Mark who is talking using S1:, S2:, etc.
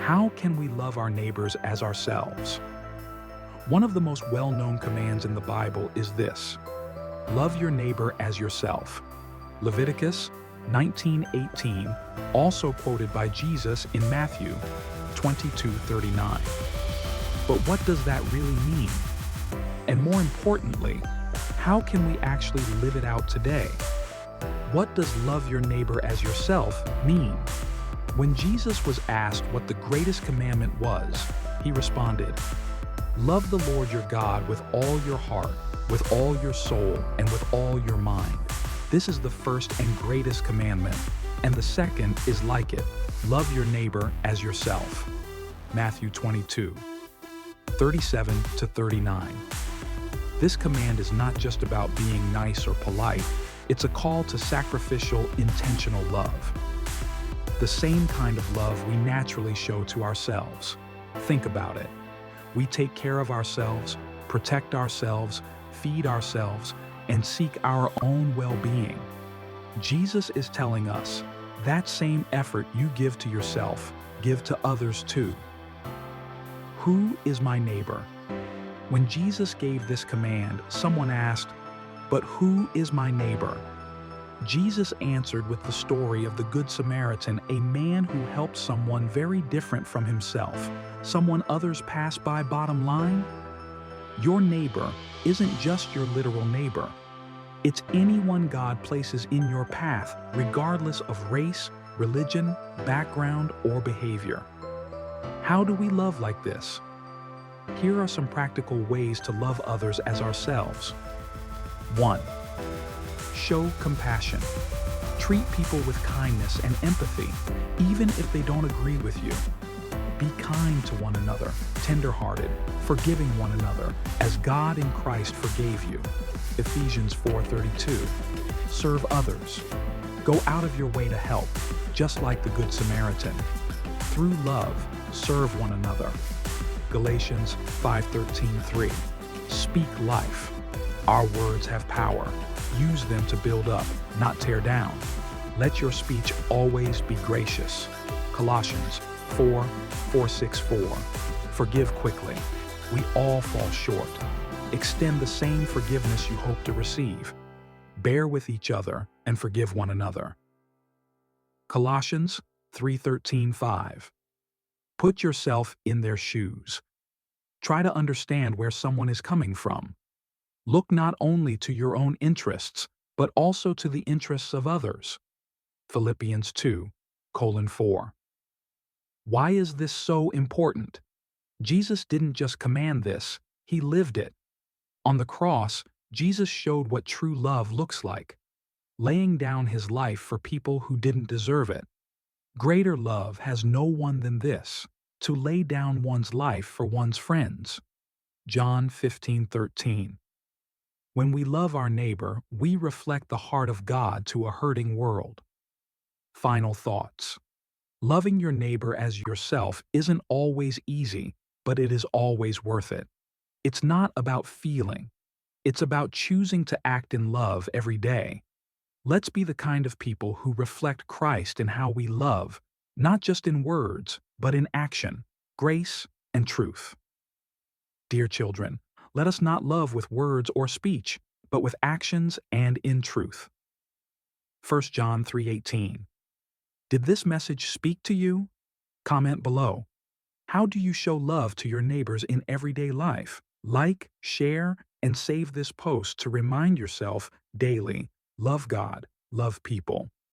S1: How can we love our neighbors as ourselves? One of the most well-known commands in the Bible is this: love your neighbor as yourself. Leviticus 19:18, also quoted by Jesus in Matthew 22:39. But what does that really mean? And more importantly, how can we actually live it out today? What does love your neighbor as yourself mean? When Jesus was asked what the greatest commandment was, he responded, "Love the Lord your God with all your heart, with all your soul, and with all your mind. This is the first and greatest commandment, and the second is like it. Love your neighbor as yourself." Matthew 22:37-39. This command is not just about being nice or polite, it's a call to sacrificial, intentional love. The same kind of love we naturally show to ourselves. Think about it. We take care of ourselves, protect ourselves, feed ourselves, and seek our own well-being. Jesus is telling us, that same effort you give to yourself, give to others too. Who is my neighbor? When Jesus gave this command, someone asked, "But who is my neighbor?" Jesus answered with the story of the Good Samaritan, a man who helped someone very different from himself, someone others pass by. Bottom line, your neighbor isn't just your literal neighbor. It's anyone God places in your path, regardless of race, religion, background, or behavior. How do we love like this? Here are some practical ways to love others as ourselves. 1. Show compassion. Treat people with kindness and empathy, even if they don't agree with you. Be kind to one another, tender-hearted, forgiving one another, as God in Christ forgave you. Ephesians 4:32. Serve others. Go out of your way to help, just like the Good Samaritan. Through love, serve one another. Galatians 5:13-3. Speak life. Our words have power. Use them to build up, not tear down. Let your speech always be gracious. Colossians 4:4-6-4. Forgive quickly. We all fall short. Extend the same forgiveness you hope to receive. Bear with each other and forgive one another. Colossians 3:13-5. Put yourself in their shoes. Try to understand where someone is coming from. Look not only to your own interests, but also to the interests of others. Philippians 2:4. Why is this so important? Jesus didn't just command this, he lived it. On the cross, Jesus showed what true love looks like, laying down his life for people who didn't deserve it. Greater love has no one than this, to lay down one's life for one's friends. John 15:13. When we love our neighbor, we reflect the heart of God to a hurting world. Final thoughts. Loving your neighbor as yourself isn't always easy, but it is always worth it. It's not about feeling. It's about choosing to act in love every day. Let's be the kind of people who reflect Christ in how we love, not just in words, but in action, grace, and truth. Dear children, let us not love with words or speech, but with actions and in truth. 1 John 3:18. Did this message speak to you? Comment below. How do you show love to your neighbors in everyday life? Like, share, and save this post to remind yourself daily: love God, love people.